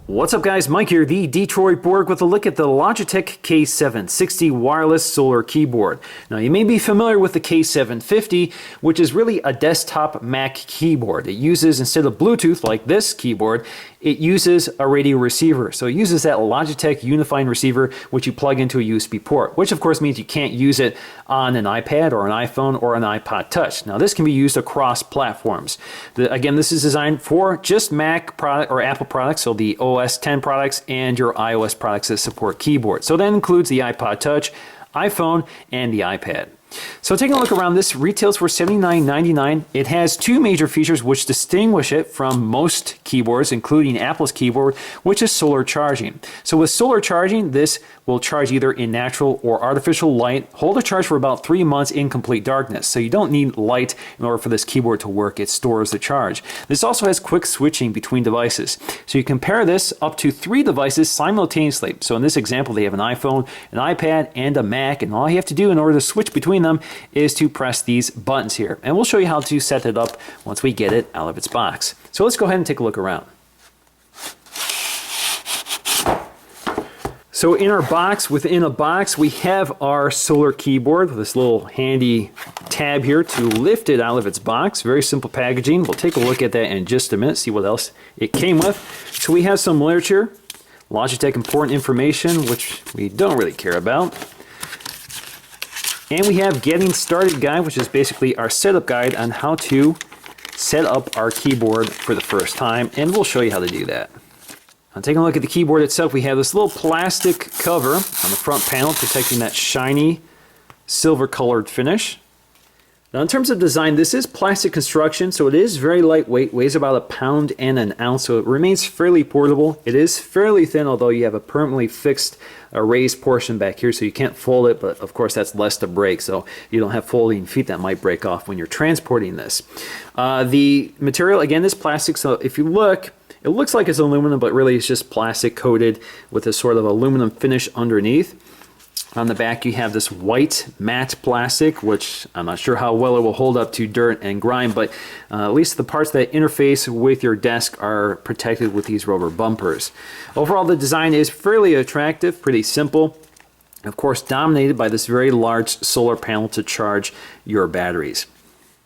What's up guys, Mike here, the Detroit Borg with a look at the Logitech K760 wireless solar keyboard. Now you may be familiar with the K750, which is really a desktop Mac keyboard. It uses, instead of Bluetooth like this keyboard, it uses a radio receiver. So it uses that Logitech unifying receiver which you plug into a USB port, which of course means you can't use it on an iPad or an iPhone or an iPod Touch. Now this can be used across platforms. Again, this is designed for just Mac product or Apple products, so the OS X products and your iOS products that support keyboard. So that includes the iPod Touch, iPhone, and the iPad. So taking a look around, this retails for $79.99. It has two major features which distinguish it from most keyboards, including Apple's keyboard, which is solar charging. So with solar charging, this will charge either in natural or artificial light, hold a charge for about 3 months in complete darkness. So you don't need light in order for this keyboard to work. It stores the charge. This also has quick switching between devices. So you can pair this up to 3 devices simultaneously. So in this example, they have an iPhone, an iPad, and a Mac, and all you have to do in order to switch between them is to press these buttons here. And we'll show you how to set it up once we get it out of its box. So let's go ahead and take a look around. So in our box, within a box, we have our solar keyboard with this little handy tab here to lift it out of its box. Very simple packaging. We'll take a look at that in just a minute, see what else it came with. So we have some literature, Logitech important information, which we don't really care about. And we have Getting Started Guide, which is basically our setup guide on how to set up our keyboard for the first time, and we'll show you how to do that. Now, taking a look at the keyboard itself, we have this little plastic cover on the front panel protecting that shiny silver colored finish. Now in terms of design, this is plastic construction, so it is very lightweight, weighs about 1 pound and an ounce, so it remains fairly portable. It is fairly thin, although you have a permanently fixed raised portion back here, so you can't fold it, but of course that's less to break, so you don't have folding feet that might break off when you're transporting this. The material, again, is plastic, so if you look, it looks like it's aluminum, but really it's just plastic coated with a sort of aluminum finish underneath. On the back you have this white matte plastic, which I'm not sure how well it will hold up to dirt and grime, but at least the parts that interface with your desk are protected with these rubber bumpers. Overall, the design is fairly attractive, pretty simple. Of course, dominated by this very large solar panel to charge your batteries.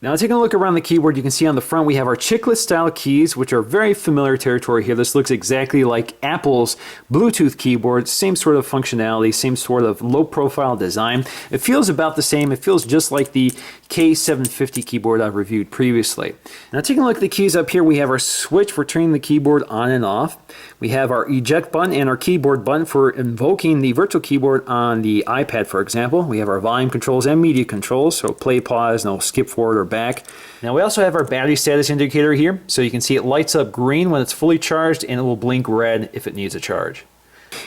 Now taking a look around the keyboard, you can see on the front we have our chiclet style keys, which are very familiar territory here. This looks exactly like Apple's Bluetooth keyboard, same sort of functionality, same sort of low profile design. It feels about the same. It feels just like the K750 keyboard I've reviewed previously. Now taking a look at the keys up here, we have our switch for turning the keyboard on and off. We have our eject button and our keyboard button for invoking the virtual keyboard on the iPad, for example. We have our volume controls and media controls, so play, pause, no skip forward or back. Now we also have our battery status indicator here, so you can see it lights up green when it's fully charged and it will blink red if it needs a charge.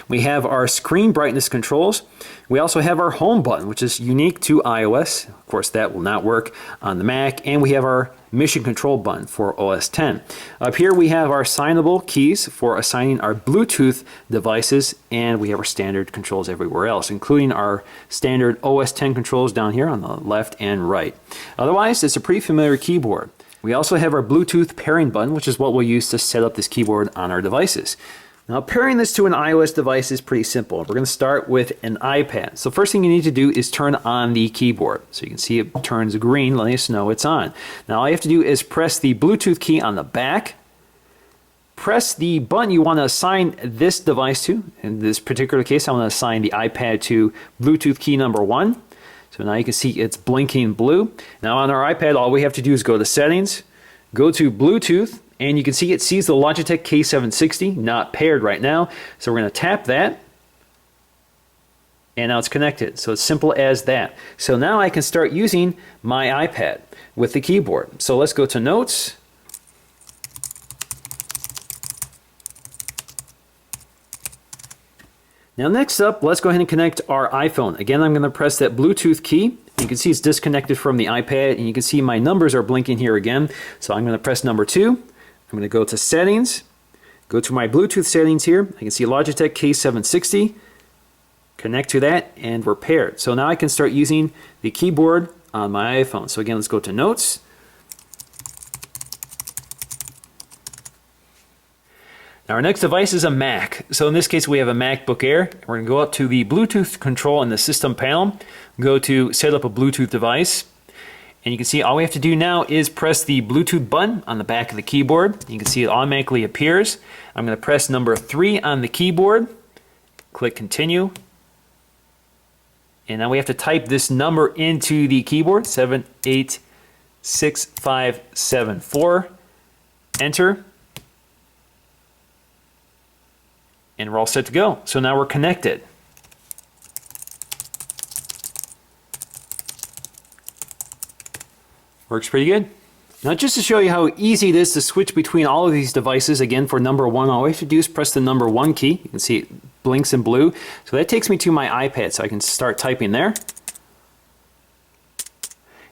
We have our screen brightness controls. We also have our home button, which is unique to iOS. Of course, that will not work on the Mac. And we have our mission control button for OS X. Up here we have our assignable keys for assigning our Bluetooth devices, and we have our standard controls everywhere else, including our standard OS X controls down here on the left and right. Otherwise, it's a pretty familiar keyboard. We also have our Bluetooth pairing button, which is what we'll use to set up this keyboard on our devices. Now pairing this to an iOS device is pretty simple. We're going to start with an iPad. So first thing you need to do is turn on the keyboard. So you can see it turns green, letting us know it's on. Now all you have to do is press the Bluetooth key on the back. Press the button you want to assign this device to. In this particular case, I want to assign the iPad to Bluetooth key number 1. So now you can see it's blinking blue. Now on our iPad, all we have to do is go to Settings, go to Bluetooth, and you can see it sees the Logitech K760, not paired right now. So we're going to tap that, and now it's connected. So it's simple as that. So now I can start using my iPad with the keyboard. So let's go to Notes. Now next up, let's go ahead and connect our iPhone. Again, I'm going to press that Bluetooth key. You can see it's disconnected from the iPad, and you can see my numbers are blinking here again. So I'm going to press number 2. I'm going to go to Settings, go to my Bluetooth settings here. I can see Logitech K760, connect to that, and we're paired. So now I can start using the keyboard on my iPhone. So again, let's go to Notes. Now our next device is a Mac. So in this case we have a MacBook Air. We're going to go up to the Bluetooth control in the system panel, go to set up a Bluetooth device, and you can see all we have to do now is press the Bluetooth button on the back of the keyboard. You can see it automatically appears. I'm going to press number 3 on the keyboard, click continue, and now we have to type this number into the keyboard, 786574, enter. And we're all set to go. So now we're connected. Works pretty good. Now just to show you how easy it is to switch between all of these devices, again for number 1, all we have to do is press the number 1 key. You can see it blinks in blue. So that takes me to my iPad, so I can start typing there. And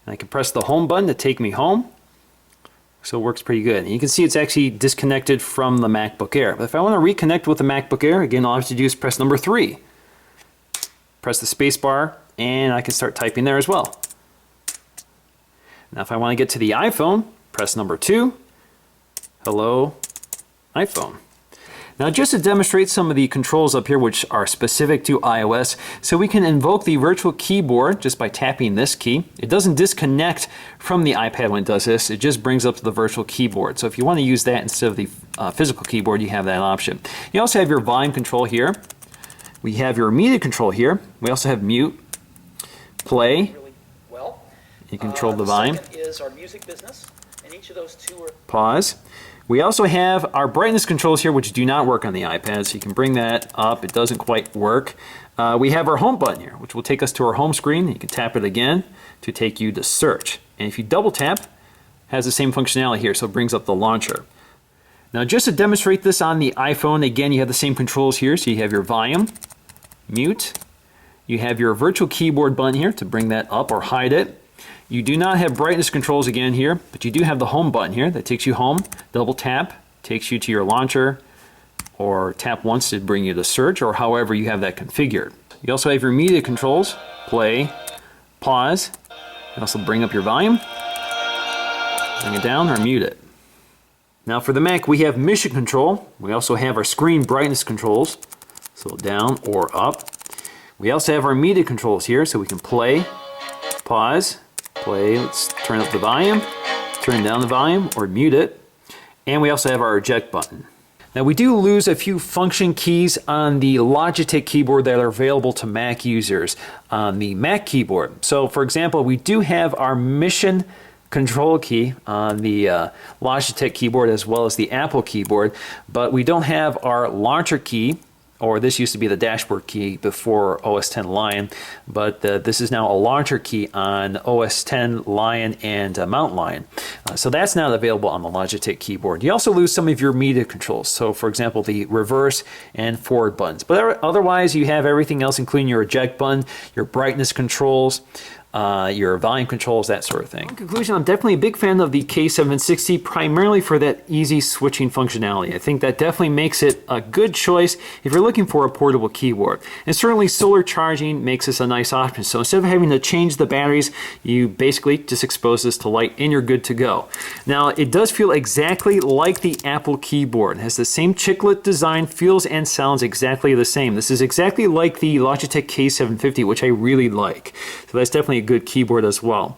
I can press the home button to take me home. So it works pretty good. And you can see it's actually disconnected from the MacBook Air. But if I want to reconnect with the MacBook Air, again, all I have to do is press number 3. Press the space bar, and I can start typing there as well. Now if I want to get to the iPhone, press number 2. Hello, iPhone. Now just to demonstrate some of the controls up here which are specific to iOS, so we can invoke the virtual keyboard just by tapping this key. It doesn't disconnect from the iPad when it does this, it just brings up the virtual keyboard. So if you want to use that instead of the physical keyboard, you have that option. You also have your volume control here. We have your media control here. We also have mute, play. You control the volume. Is our music business, and each of those two are pause. We also have our brightness controls here, which do not work on the iPad, so you can bring that up. It doesn't quite work. We have our home button here, which will take us to our home screen. You can tap it again to take you to search. And if you double tap, it has the same functionality here, so it brings up the launcher. Now just to demonstrate this on the iPhone, again, you have the same controls here. So you have your volume, mute. You have your virtual keyboard button here to bring that up or hide it. You do not have brightness controls again here, but you do have the home button here that takes you home. Double tap takes you to your launcher, or tap once to bring you to search, or however you have that configured. You also have your media controls, play, pause. You also bring up your volume, bring it down or mute it. Now for the Mac, we have mission control. We also have our screen brightness controls, so down or up. We also have our media controls here, so we can play, pause, play, let's turn up the volume, turn down the volume, or mute it. And we also have our eject button. Now we do lose a few function keys on the Logitech keyboard that are available to Mac users on the Mac keyboard. So for example, we do have our mission control key on the Logitech keyboard as well as the Apple keyboard, but we don't have our launcher key, or this used to be the dashboard key before OS X Lion, but this is now a launcher key on OS X Lion and Mount Lion. So that's not available on the Logitech keyboard. You also lose some of your media controls, so for example the reverse and forward buttons. But otherwise you have everything else, including your eject button, your brightness controls, your volume controls, that sort of thing. In conclusion, I'm definitely a big fan of the K760, primarily for that easy switching functionality. I think that definitely makes it a good choice if you're looking for a portable keyboard. And certainly solar charging makes this a nice option. So instead of having to change the batteries, you basically just expose this to light and you're good to go. Now, it does feel exactly like the Apple keyboard. It has the same chiclet design, feels and sounds exactly the same. This is exactly like the Logitech K750, which I really like. So that's definitely a good keyboard as well.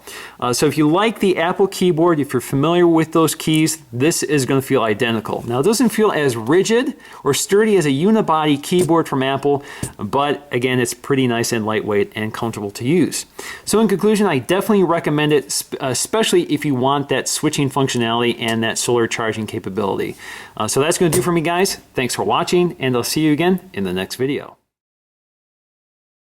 So if you like the Apple keyboard, if you're familiar with those keys, this is going to feel identical. Now it doesn't feel as rigid or sturdy as a unibody keyboard from Apple, but again, it's pretty nice and lightweight and comfortable to use. So in conclusion, I definitely recommend it, especially if you want that switching functionality and that solar charging capability. So that's going to do for me, guys. Thanks for watching, and I'll see you again in the next video.